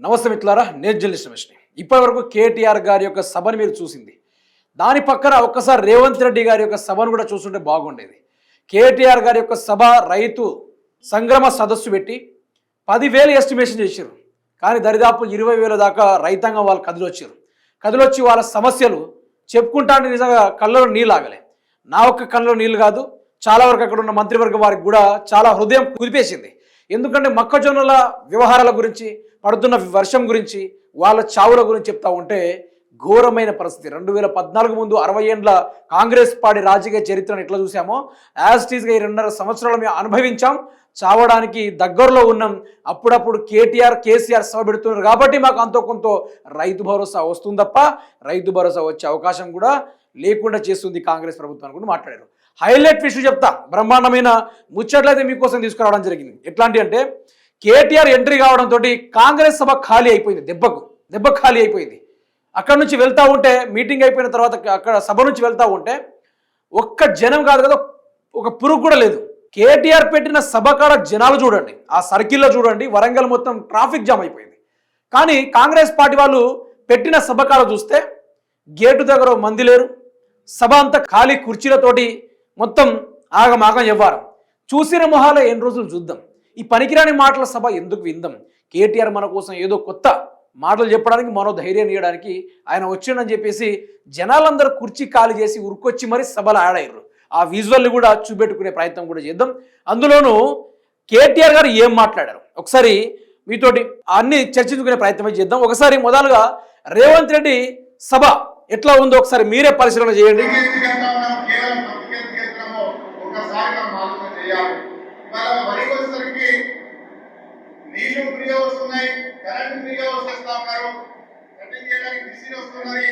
నమస్తే మిత్రులారా, నేను జర్నలిస్ట్ రమేష్ని. ఇప్పటివరకు కేటీఆర్ గారి యొక్క సభను మీరు చూసింది. దాని పక్కన ఒక్కసారి రేవంత్ రెడ్డి గారి యొక్క సభను కూడా చూస్తుంటే బాగుండేది. కేటీఆర్ గారి యొక్క సభ రైతు సంగ్రమ సదస్సు పెట్టి 10,000 ఎస్టిమేషన్ చేశారు. కానీ దరిదాపు 20,000 దాకా రైతాంగం వాళ్ళు కదిలొచ్చి వాళ్ళ సమస్యలు చెప్పుకుంటాను. నిజంగా కళ్ళలో నీళ్ళు ఆగలే. నా ఒక్క కళ్ళలో నీళ్ళు కాదు, చాలా వరకు అక్కడ ఉన్న మంత్రివర్గం వారికి కూడా చాలా హృదయం కుదిపేసింది. ఎందుకంటే మొక్కజొన్నల వ్యవహారాల గురించి, పడుతున్న వర్షం గురించి, వాళ్ళ చావుల గురించి చెప్తా ఉంటే ఘోరమైన పరిస్థితి. 2014 ముందు 60 ఏండ్ల కాంగ్రెస్ పార్టీ రాజకీయ చరిత్రను ఎట్లా చూసామో యాజ్ టీజ్గా ఈ 2.5 సంవత్సరాలు మేము అనుభవించాం. చావడానికి దగ్గరలో ఉన్నాం. అప్పుడప్పుడు కేసీఆర్ సభ పెడుతున్నారు కాబట్టి మాకు అంతో కొంత రైతు భరోసా వస్తుంది తప్ప రైతు భరోసా వచ్చే అవకాశం కూడా లేకుండా చేస్తుంది కాంగ్రెస్ ప్రభుత్వాన్ని కూడా మాట్లాడారు. హైలైట్ విషయం చెప్తా, బ్రహ్మాండమైన ముచ్చట్లయితే మీకోసం తీసుకురావడం జరిగింది. ఎట్లాంటి అంటే కేటీఆర్ ఎంట్రీ కావడంతో కాంగ్రెస్ సభ ఖాళీ అయిపోయింది. దెబ్బ ఖాళీ అయిపోయింది. అక్కడ నుంచి వెళ్తూ ఉంటే, మీటింగ్ అయిపోయిన తర్వాత అక్కడ సభ నుంచి వెళ్తూ ఉంటే ఒక్క జనం కాదు కదా, ఒక పురుగు కూడా లేదు. కేటీఆర్ పెట్టిన సభ కాడ జనాలు చూడండి, ఆ సర్కిల్లో చూడండి, వరంగల్ మొత్తం ట్రాఫిక్ జామ్ అయిపోయింది. కానీ కాంగ్రెస్ పార్టీ వాళ్ళు పెట్టిన సభ కాడ చూస్తే గేటు దగ్గర మంది లేరు. సభ అంతా ఖాళీ కుర్చీలతోటి మొత్తం ఆగమాగం ఎవ్వారం. చూసిన మొహాల ఎన్ని రోజులు చూద్దాం. ఈ పనికిరాని మాటల సభ ఎందుకు విందాం? కేటీఆర్ మన కోసం ఏదో కొత్త మాటలు చెప్పడానికి, మరో ధైర్యం ఇవ్వడానికి ఆయన వచ్చిండని చెప్పేసి జనాలందరూ కుర్చీ ఖాళీ చేసి ఉరుకొచ్చి మరి సభలు ఆడారు. ఆ విజువల్ని కూడా చూపెట్టుకునే ప్రయత్నం కూడా చేద్దాం. అందులోనూ కేటీఆర్ గారు ఏం మాట్లాడారు ఒకసారి మీతోటి అన్ని చర్చించుకునే ప్రయత్నం చేద్దాం. ఒకసారి మొదలుగా రేవంత్ రెడ్డి సభ ఎట్లా ఉందో ఒకసారి మీరే పరిశీలన చేయండి. నీళ్లు ఫ్రీగా వస్తున్నాయి, కరెంట్ ఫ్రీగా వస్తేస్తా ఉన్నారు, కటింగ్ చేయడానికి మిషన్ వస్తున్నది,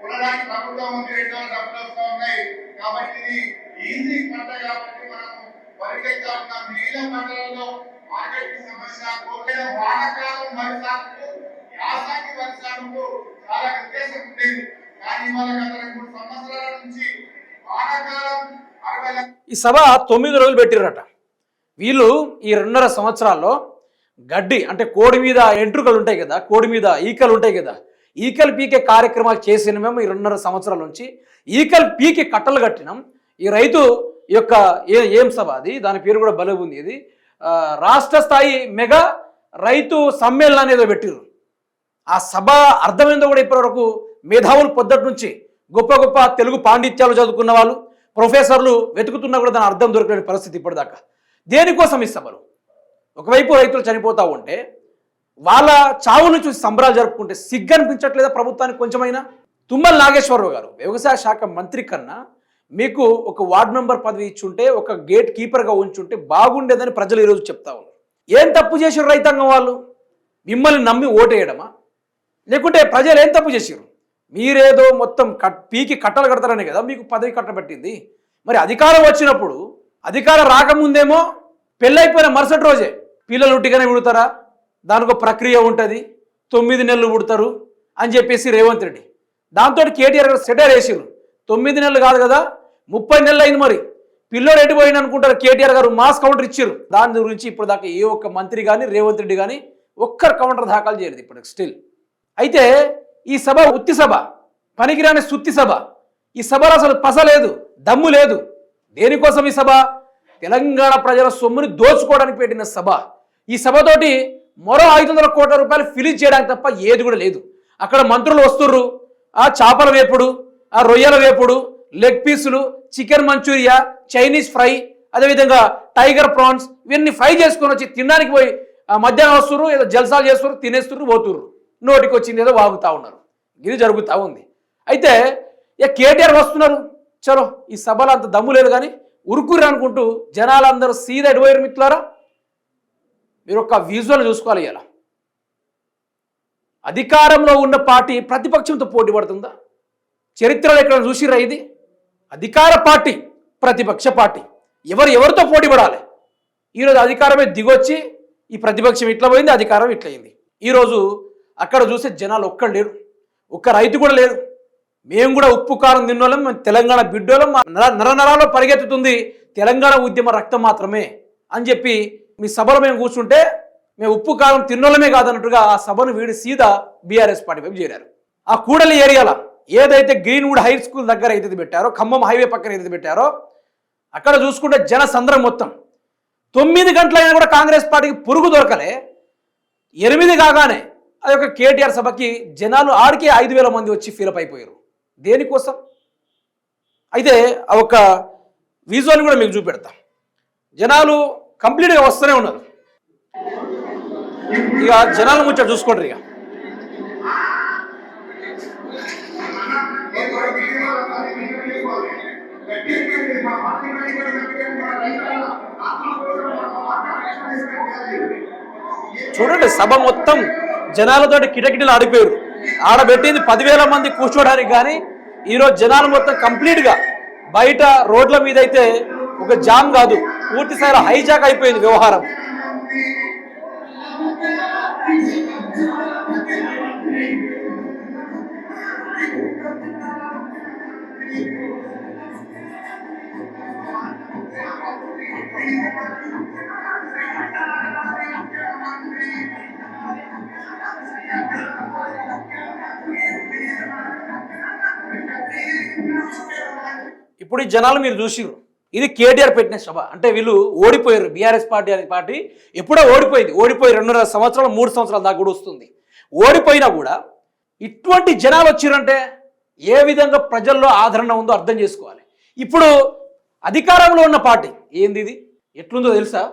కొనడానికి ప్రభుత్వం ఉంది, రేట్ల డబ్బులు వస్తూ ఉన్నాయి. కాబట్టి ఇది ఈజీ పంట కాబట్టి మనం వరికైతా ఉన్నాం. మిగిలిన పంటలలో మార్కెట్ సమస్య, కోరిన వానకాలం వరి సాగుకు, యాసంగి వరి సాగుకు చాలా వ్యత్యాసం ఉండేది. కానీ వాళ్ళకి అతను 3 సంవత్సరాల నుంచి వానకాలం 60 ఈ సభ 9 రోజులు పెట్టిరట. వీళ్ళు ఈ 2.5 సంవత్సరాల్లో గడ్డి అంటే కోడి మీద ఎంట్రుకలు ఉంటాయి కదా, కోడి మీద ఈకలు ఉంటాయి కదా, ఈకలు పీకే కార్యక్రమాలు చేసిన మేము ఈ 2.5 సంవత్సరాల నుంచి ఈకలు పీకి కట్టలు కట్టినాం. ఈ రైతు యొక్క ఏం సభ అది, దాని పేరు కూడా బలం ఉంది. ఇది రాష్ట్ర స్థాయి మెగా రైతు సమ్మేళనం అనేది పెట్టిర్రు. ఆ సభ అర్థమైందో కూడా ఇప్పటివరకు మేధావులు పొద్దుటి నుంచి గొప్ప గొప్ప తెలుగు పాండిత్యాలు చదువుకున్న వాళ్ళు, ప్రొఫెసర్లు వెతుకుతున్నా కూడా దాని అర్థం దొరకలేని పరిస్థితి ఇప్పటిదాకా. దేనికోసం ఈ సభలు? ఒకవైపు రైతులు చనిపోతూ ఉంటే వాళ్ళ చావును చూసి సంబరాలు జరుపుకుంటే సిగ్గు అనిపించట్లేదా ప్రభుత్వానికి కొంచెమైనా? తుమ్మల నాగేశ్వరరావు గారు వ్యవసాయ శాఖ మంత్రి కన్నా మీకు ఒక వార్డు మెంబర్ పదవి ఇచ్చుంటే, ఒక గేట్ కీపర్గా ఉంచుంటే బాగుండేదని ప్రజలు ఈరోజు చెప్తా ఉన్నారు. ఏం తప్పు చేసారు రైతాంగం వాళ్ళు? మిమ్మల్ని నమ్మి ఓటేయడమా? లేకుంటే ప్రజలు ఏం తప్పు చేసారు? మీరేదో మొత్తం పీకి కట్టలు కడతారనే కదా మీకు పదవి కట్టబెట్టింది. మరి అధికారం వచ్చినప్పుడు, అధికారం రాకముందేమో పెళ్ళైపోయిన మరుసటి రోజే పిల్లలు ఉట్టిగానే పుడతారా, దానికి ఒక ప్రక్రియ ఉంటుంది, 9 నెలలు పుడతారు అని చెప్పేసి రేవంత్ రెడ్డి. దాంతో కేటీఆర్ గారు సెటర్ వేసారు. 9 నెలలు కాదు కదా, 30 నెలలు అయింది. మరి పిల్లోడు ఎటుపోయింది అనుకుంటారు. కేటీఆర్ గారు మాస్ కౌంటర్ ఇచ్చారు. దాని గురించి ఇప్పుడు దాకా ఏ ఒక్క మంత్రి కానీ రేవంత్ రెడ్డి కానీ ఒక్కరు కౌంటర్ దాఖలు చేయలేదు ఇప్పుడు స్టిల్. అయితే ఈ సభ ఉత్తి సభ, పనికిరాని సుత్తి సభ. ఈ సభలో అసలు పస లేదు, దమ్ము లేదు. దేనికోసం ఈ సభ? తెలంగాణ ప్రజల సొమ్ముని దోచుకోవడానికి పెట్టిన సభ. ఈ సభతోటి మరో 500 కోట్ల రూపాయలు ఫిలిజ్ చేయడానికి తప్ప ఏది కూడా లేదు. అక్కడ మంత్రులు వస్తుర్రు, ఆ చేపల వేపుడు, ఆ రొయ్యల వేపుడు, లెగ్ పీసులు, చికెన్ మంచూరియా, చైనీస్ ఫ్రై, అదేవిధంగా టైగర్ ప్రాన్స్, ఇవన్నీ ఫ్రై చేసుకొని వచ్చి తినడానికి పోయి మధ్యాహ్నం వస్తుర్రు, ఏదో జల్సాలు చేస్తుర్రు, తినేస్తుర్రు, పోతుర్రు, నోటికి వచ్చింది ఏదో వాగుతూ ఉన్నారు. ఇది జరుగుతూ ఉంది. అయితే ఇక కేటీఆర్ వస్తున్నారు, చలో ఈ సభలో అంత దమ్ము లేదు కానీ ఉరుకుర్రు అనుకుంటూ జనాలందరూ సీదా ఎడిపోయారు. మిత్రులారా, మీరు ఒక విజువల్ చూసుకోవాలి. ఇలా అధికారంలో ఉన్న పార్టీ ప్రతిపక్షంతో పోటీ పడుతుందా? చరిత్రలో ఎక్కడ చూసిర్రా ఇది? అధికార పార్టీ, ప్రతిపక్ష పార్టీ ఎవరితో పోటీ పడాలి? ఈరోజు అధికారమే దిగొచ్చి ఈ ప్రతిపక్షం ఇట్లా పోయింది, అధికారం ఇట్లయింది. ఈరోజు అక్కడ చూసే జనాలు ఒక్కడు లేరు, ఒక్క రైతు కూడా లేరు. మేము కూడా ఉప్పు కారం తిన్నోళ్ళం, మేము తెలంగాణ బిడ్డోళ్ళం, నరనరాల్లో పరిగెత్తుతుంది తెలంగాణ ఉద్యమ రక్తం మాత్రమే అని చెప్పి మీ సభలో మేము కూర్చుంటే మేము ఉప్పు కారం తిన్నోళ్ళమే కాదన్నట్టుగా ఆ సభను వీడి సీదా బీఆర్ఎస్ పార్టీ వైపు చేరారు. ఆ కూడలి ఏరియాలో ఏదైతే గ్రీన్వుడ్ హై స్కూల్ దగ్గర అయితే పెట్టారో, ఖమ్మం హైవే పక్కన ఏదైతే పెట్టారో, అక్కడ చూసుకుంటే జన సంద్రం మొత్తం 9 గంటలైనా కూడా కాంగ్రెస్ పార్టీకి పురుగు దొరకలే. 8 కాగానే ఆ యొక్క కేటీఆర్ సభకి జనాలు ఆడికి 5,000 మంది వచ్చి ఫీలప్ అయిపోయారు. దేనికోసం అయితే ఆ ఒక విజువల్ కూడా మీకు చూపెడతాం. జనాలు కంప్లీట్గా వస్తూనే ఉన్నారు. ఇక జనాలు ముచ్చట చూసుకోండి. ఇక చూడండి, సభ మొత్తం జనాలతోటి కిటకిటలు ఆడిపోయారు. ఆడబెట్టింది 10,000 మంది కూర్చోడానికి, కానీ ఈరోజు జనాలు మొత్తం కంప్లీట్గా బయట రోడ్ల మీద అయితే ఒక జామ్ కాదు, పూర్తి స్థాయిలో హైజాక్ అయిపోయింది వ్యవహారం. ఇప్పుడు ఈ జనాలు మీరు చూసిరు, ఇది కేటీఆర్ పెట్టిన సభ. అంటే వీళ్ళు ఓడిపోయారు. బీఆర్ఎస్ పార్టీ అనే పార్టీ ఎప్పుడో ఓడిపోయింది. ఓడిపోయి 2.5 సంవత్సరాలు 3 సంవత్సరాల దాకా కూడా వస్తుంది. ఓడిపోయినా కూడా ఇటువంటి జనాలు వచ్చిరంటే ఏ విధంగా ప్రజల్లో ఆదరణ ఉందో అర్థం చేసుకోవాలి. ఇప్పుడు అధికారంలో ఉన్న పార్టీ ఏంది, ఇది ఎట్లుందో తెలుసా?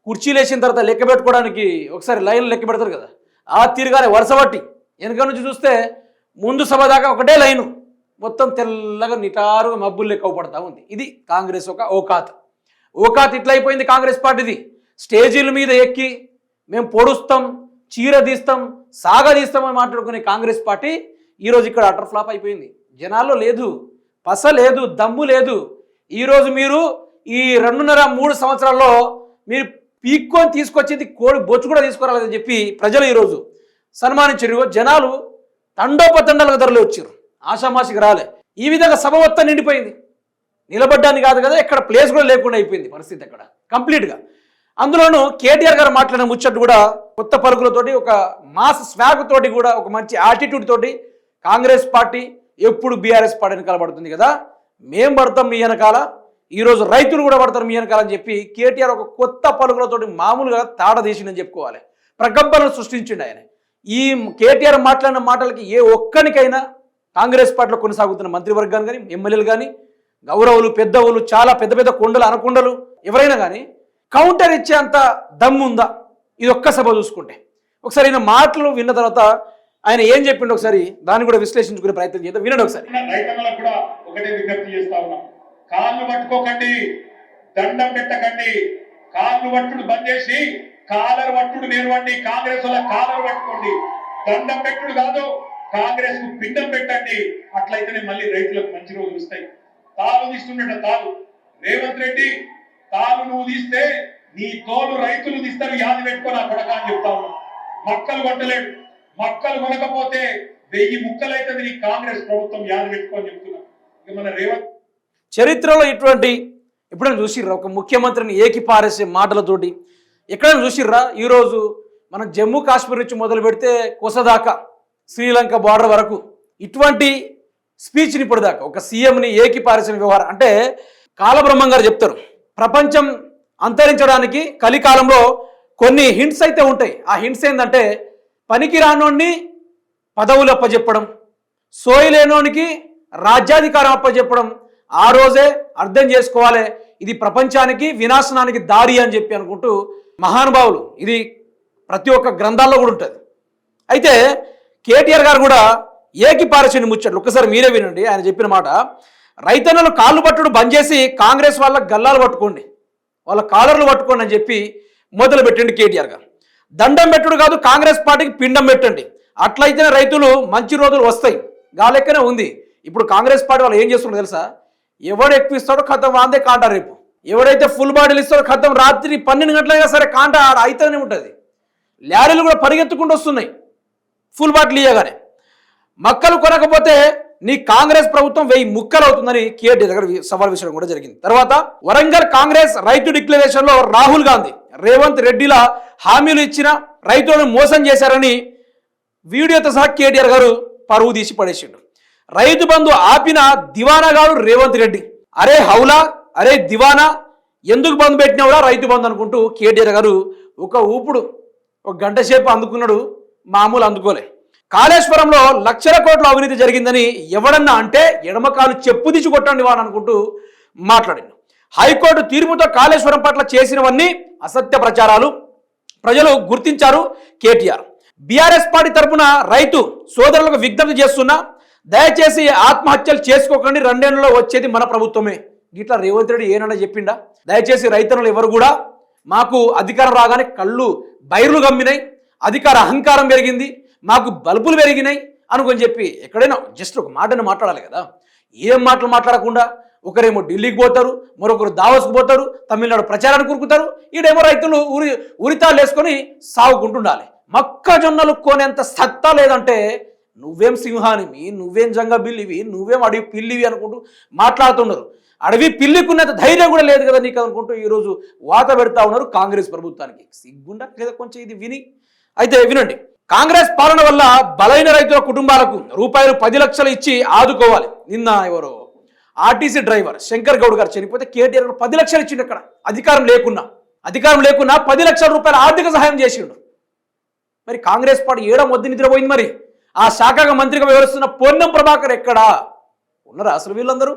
కుర్చీలు వేసిన తర్వాత లెక్క పెట్టుకోవడానికి ఒకసారి లైన్లు లెక్క పెడతారు కదా, ఆ తీరుగానే వరుస బట్టి వెనక నుంచి చూస్తే ముందు సభ దాకా ఒకటే లైను, మొత్తం తెల్లగా నిటారుగా మబ్బులు లెక్క పడతా ఉంది. ఇది కాంగ్రెస్ ఒక ఓకాత్ ఇట్లా అయిపోయింది కాంగ్రెస్ పార్టీది. స్టేజీల మీద ఎక్కి మేము పొడుస్తాం, చీర తీస్తాం, సాగదీస్తామని మాట్లాడుకునే కాంగ్రెస్ పార్టీ ఈరోజు ఇక్కడ అటర్ ఫ్లాప్ అయిపోయింది. జనాల్లో లేదు, పస లేదు, దమ్ము లేదు. ఈరోజు మీరు ఈ 2.5-3 సంవత్సరాల్లో మీరు పీక్కొని తీసుకొచ్చింది కోడి బొచ్చు కూడా తీసుకురాలేదని చెప్పి ప్రజలు ఈరోజు సన్మానించారు. జనాలు తండోపతండాలుగా ధరలు వచ్చారు, ఆషామాషికి రాలే. ఈ విధంగా సభ మొత్తం నిండిపోయింది. నిలబడ్డానికి కాదు కదా, ఎక్కడ ప్లేస్ కూడా లేకుండా అయిపోయింది పరిస్థితి అక్కడ కంప్లీట్గా. అందులోనూ కేటీఆర్ గారు మాట్లాడిన ముచ్చట్టు కూడా కొత్త పలుకులతోటి, ఒక మాస్ స్వాగ్ తోటి, కూడా ఒక మంచి యాటిట్యూడ్ తోటి కాంగ్రెస్ పార్టీ ఎప్పుడు బీఆర్ఎస్ పార్టీని కలబడుతుంది కదా, మేం పడతాం మీ వెనకాల, ఈరోజు రైతులు కూడా పడతారు మీ వెనకాల అని చెప్పి కేటీఆర్ ఒక కొత్త పలుకులతోటి మామూలుగా తాడదీసిందని చెప్పుకోవాలి. ప్రకంపనలు సృష్టించిండు ఆయన. ఈ కేటీఆర్ మాట్లాడిన మాటలకి ఏ ఒక్కనికైనా కాంగ్రెస్ పార్టీలో కొనసాగుతున్న మంత్రివర్గాన్ని కానీ, ఎమ్మెల్యేలు కానీ, గౌరవులు, పెద్దవులు, చాలా పెద్ద పెద్ద కొండలు, అనకొండలు ఎవరైనా కానీ కౌంటర్ ఇచ్చేంత దమ్ముందా? ఇది ఒక్క సభ చూసుకుంటే. ఒకసారి ఈయన మాటలు విన్న తర్వాత ఆయన ఏం చెప్పిండు ఒకసారి దాన్ని కూడా విశ్లేషించుకునే ప్రయత్నం చేద్దాం. వినండి ఒకసారి. రైతన్నలకు కూడా ఒకటే విజ్ఞప్తి చేస్తా ఉన్నాం, కాళ్ళు పట్టుకోకండి, దండం పెట్టకండి, కాళ్ళు పట్టుడు బంద్ చేసి కాలర్ పట్టుడు నేర్వండి. కాంగ్రెస్ వల్ల కాలర్ పట్టుకోండి, దండం పెట్టుడు కాదు, కాంగ్రెస్ కు పిండం పెట్టండి. అట్లయితేనే మళ్ళీ రైతులకు మంచి రోజులు వస్తాయి. తాను తీస్తున్నట్ట తాను రేవంత్ రెడ్డి, తాను నువ్వు తీస్తే నీ తోలు రైతులు తీస్తారు, యాది పెట్టుకొని ఆ కొడక అని చెప్తా ఉన్నాం. మక్కలు కొట్టలేడు, మక్కలు కొనకపోతే 1000 ముక్కలైతుంది నీ కాంగ్రెస్ ప్రభుత్వం, యాది పెట్టుకొని చెప్తున్నా. ఇక మన రేవంత్ చరిత్రలో ఇటువంటి ఎప్పుడైనా చూసిర్రా ఒక ముఖ్యమంత్రిని ఏకిపారేసే మాటలతోటి? ఎక్కడైనా చూసిర్రా? ఈరోజు మనం జమ్మూ కాశ్మీర్ నుంచి మొదలు పెడితే కొసదాకా, శ్రీలంక బార్డర్ వరకు ఇటువంటి స్పీచ్ని ఇప్పటిదాకా ఒక సీఎంని ఏకిపారేసిన వ్యవహారం. అంటే కాలబ్రహ్మం గారు చెప్తారు, ప్రపంచం అంతరించడానికి కలికాలంలో కొన్ని హింట్స్ అయితే ఉంటాయి. ఆ హింట్స్ ఏంటంటే పనికి రానోడిని పదవులు అప్పచెప్పడం, సోయలేనోనికి రాజ్యాధికారం అప్పచెప్పడం. ఆ రోజే అర్థం చేసుకోవాలి ఇది ప్రపంచానికి వినాశనానికి దారి అని చెప్పి అనుకుంటూ మహానుభావులు, ఇది ప్రతి ఒక్క గ్రంథాల్లో కూడా ఉంటుంది. అయితే కేటీఆర్ గారు కూడా ఏకిపారేసిన ముచ్చట్లు ఒక్కసారి మీరే వినండి. ఆయన చెప్పిన మాట, రైతన్నలు కాళ్ళు పట్టుడు బంద్ చేసి కాంగ్రెస్ వాళ్ళ గల్లాలు పట్టుకోండి, వాళ్ళ కాలర్లు పట్టుకోండి అని చెప్పి మొదలు పెట్టండి కేటీఆర్ గారు. దండం పెట్టుడు కాదు, కాంగ్రెస్ పార్టీకి పిండం పెట్టండి, అట్లయితేనే రైతులు మంచి రోజులు వస్తాయి. గా లెక్కనే ఉంది. ఇప్పుడు కాంగ్రెస్ పార్టీ వాళ్ళు ఏం చేస్తున్నారు తెలుసా? ఎవడు ఎక్కువ ఇస్తాడో ఖతం వాందే కాంట, రేపు ఎవడైతే ఫుల్ బాటిల్ ఇస్తాడో ఖతం రాత్రి 12 గంటలైనా సరే కాంట ఆడ అయితేనే ఉంటుంది. లారీలు కూడా పరిగెత్తుకుంటూ వస్తున్నాయి ఫుల్ బాటిల్ ఇయ్యగానే. మక్కలు కొనకపోతే నీ కాంగ్రెస్ ప్రభుత్వం 1000 ముక్కలు అవుతుందని కేటీఆర్ దగ్గర సవాల్ విషయం కూడా జరిగింది. తర్వాత వరంగల్ కాంగ్రెస్ రైతు డిక్లరేషన్ లో రాహుల్ గాంధీ రేవంత్ రెడ్డిలా హామీలు ఇచ్చిన రైతులను మోసం చేశారని వీడియోతో సహా కేటీఆర్ గారు పరువు తీసి పడేసిండు. రైతు బంధు ఆపిన దివానా గారు రేవంత్ రెడ్డి. అరే హౌలా, అరే దివానా, ఎందుకు బంధు పెట్టినావురా రైతు బంధు అనుకుంటూ కేటీఆర్ గారు ఒక ఊపుడు ఒక గంట సేపు అందుకున్నాడు. మామూలు అందుకోలే. కాళేశ్వరంలో లక్షల కోట్ల అవినీతి జరిగిందని ఎవడన్నా అంటే ఎడమకాలు చెప్పు తీసి కొట్టండి వాడు అనుకుంటూ మాట్లాడిండు. హైకోర్టు తీర్పుతో కాళేశ్వరం పట్ల చేసినవన్నీ అసత్య ప్రచారాలు, ప్రజలు గుర్తించారు కేటీఆర్. బీఆర్ఎస్ పార్టీ తరఫున రైతు సోదరులకు విజ్ఞప్తి చేస్తున్నా, దయచేసి ఆత్మహత్యలు చేసుకోకండి, 2 ఏళ్లలో వచ్చేది మన ప్రభుత్వమే. ఇట్లా రేవంత్ రెడ్డి ఏనన్నా చెప్పిండా? దయచేసి రైతన్నులు ఎవరు కూడా మాకు అధికారం రాగానే కళ్ళు బైర్లు గమ్మినాయి, అధికార అహంకారం పెరిగింది, మాకు బల్బులు పెరిగినాయి అనుకొని చెప్పి ఎక్కడైనా జస్ట్ ఒక మాటను మాట్లాడాలి కదా. ఏం మాటలు మాట్లాడకుండా ఒకరేమో ఢిల్లీకి పోతారు, మరొకరు దావోస్కు పోతారు, తమిళనాడు ప్రచారానికి కురుకుతారు, ఈడేమో రైతులు ఉరితాళ్ళు వేసుకొని సాగుకుంటుండాలి. మొక్కజొన్నలు కొనేంత సత్తా లేదంటే నువ్వేం సింహానివి, నువ్వేం జంగబిల్లివి, నువ్వేం అడవి పిల్లివి అనుకుంటూ మాట్లాడుతున్నారు. అడవి పిల్లికున్నంత ధైర్యం కూడా లేదు కదా నీకు అనుకుంటూ ఈరోజు వాత పెడతా ఉన్నారు కాంగ్రెస్ ప్రభుత్వానికి. సిగ్గుండా లేదా కొంచెం ఇది విని అయితే వినండి. కాంగ్రెస్ పాలన వల్ల బలైన రైతుల కుటుంబాలకు రూపాయలు 10 లక్షలు ఇచ్చి ఆదుకోవాలి. నిన్న ఎవరో ఆర్టీసీ డ్రైవర్ శంకర్ గౌడ్ గారు చనిపోతే కేటీఆర్ 10 లక్షలు ఇచ్చిండు. అక్కడ అధికారం లేకున్నా 10 లక్షల రూపాయల ఆర్థిక సహాయం చేసిండు. మరి కాంగ్రెస్ పార్టీ మొద్దు నిద్రపోయింది. మరి ఆ శాఖగా మంత్రిగా వ్యవహరిస్తున్న పొన్నం ప్రభాకర్ ఎక్కడా ఉన్నారా? అసలు వీళ్ళందరూ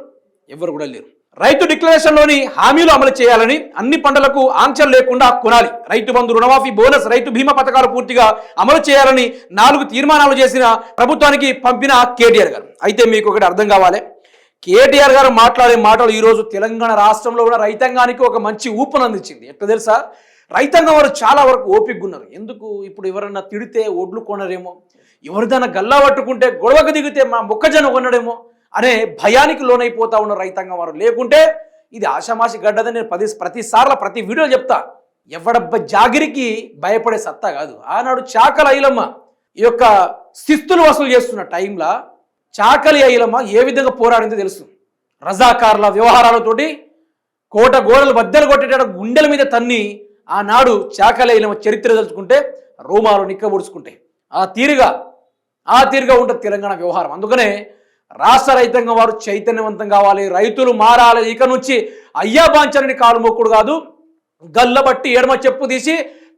ఎవరు కూడా లేరు. రైతు డిక్లరేషన్లోని హామీలు అమలు చేయాలని, అన్ని పంటలకు ఆంక్షలు లేకుండా కొనాలి, రైతు బంధు, రుణమాఫీ, బోనస్, రైతు బీమా పథకాలు పూర్తిగా అమలు చేయాలని 4 తీర్మానాలు చేసిన ప్రభుత్వానికి పంపిన కేటీఆర్ గారు. అయితే మీకు ఒకటి అర్థం కావాలి, కేటీఆర్ గారు మాట్లాడే మాటలు ఈరోజు తెలంగాణ రాష్ట్రంలో కూడా రైతాంగానికి ఒక మంచి ఊపునందించింది. ఎట్లా తెలుసా? రైతాంగం వారు చాలా వరకు ఓపికగా ఉన్నారు. ఎందుకు? ఇప్పుడు ఎవరన్నా తిడితే ఒడ్లు కొనరేమో, ఎవరిదైనా గల్లా పట్టుకుంటే గొడవకు దిగితే మా మొక్కజొన్న కొనడేమో అనే భయానికి లోనైపోతా ఉన్న రైతాంగం వారు. లేకుంటే ఇది ఆషామాషి గడ్డదని నేను ప్రతిసార్లు ప్రతి వీడియో చెప్తా. ఎవడబ్బ జాగిరికి భయపడే సత్తా కాదు. ఆనాడు చాకలి ఐలమ్మ ఈ యొక్క శిస్తులు వసూలు చేస్తున్న టైంలో చాకలి ఐలమ్మ ఏ విధంగా పోరాడిందో తెలుసు. రజాకార్ల వ్యవహారాలతోటి కోట గోడలు బద్దలు కొట్టేట గుండెల మీద తన్ని ఆనాడు చాకలి ఐలమ్మ చరిత్ర తెలుసుకుంటే రోమాలు నిక్కబుడుచుకుంటే ఆ తీరుగా ఉంటుంది తెలంగాణ వ్యవహారం. అందుకనే రాష్ట్ర రైతాంగం వారు చైతన్యవంతం కావాలి, రైతులు మారాలి. ఇక నుంచి అయ్యా బాంచనని కాలు మొక్కుడు కాదు, గల్లబట్టి ఎడమ చెప్పు తీసి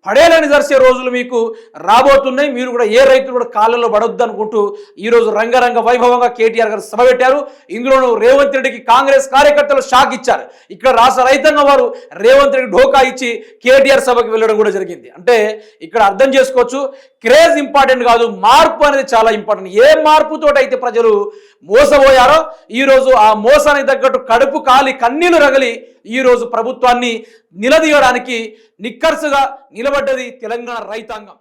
పడేలని జరిసే రోజులు మీకు రాబోతున్నాయి. మీరు కూడా ఏ రైతులు కూడా కాళ్ళలో పడొద్దు అనుకుంటూ ఈరోజు రంగరంగ వైభవంగా కేటీఆర్ గారు సభ పెట్టారు. ఇందులోనూ రేవంత్ రెడ్డికి కాంగ్రెస్ కార్యకర్తలు షాక్ ఇచ్చారు. ఇక్కడ రాష్ట్ర రైతాంగం వారు రేవంత్ రెడ్డి ఢోకా ఇచ్చి కేటీఆర్ సభకి వెళ్ళడం కూడా జరిగింది. అంటే ఇక్కడ అర్థం చేసుకోవచ్చు, క్రేజ్ ఇంపార్టెంట్ కాదు, మార్పు అనేది చాలా ఇంపార్టెంట్. ఏ మార్పుతోటి అయితే ప్రజలు మోసపోయారో ఈరోజు ఆ మోసానికి తగ్గట్టు కడుపు కాలి కన్నీళ్లు రగలి ఈరోజు ప్రభుత్వాన్ని నిలదీయడానికి నిక్కర్సుగా నిలబడ్డది తెలంగాణ రైతాంగం.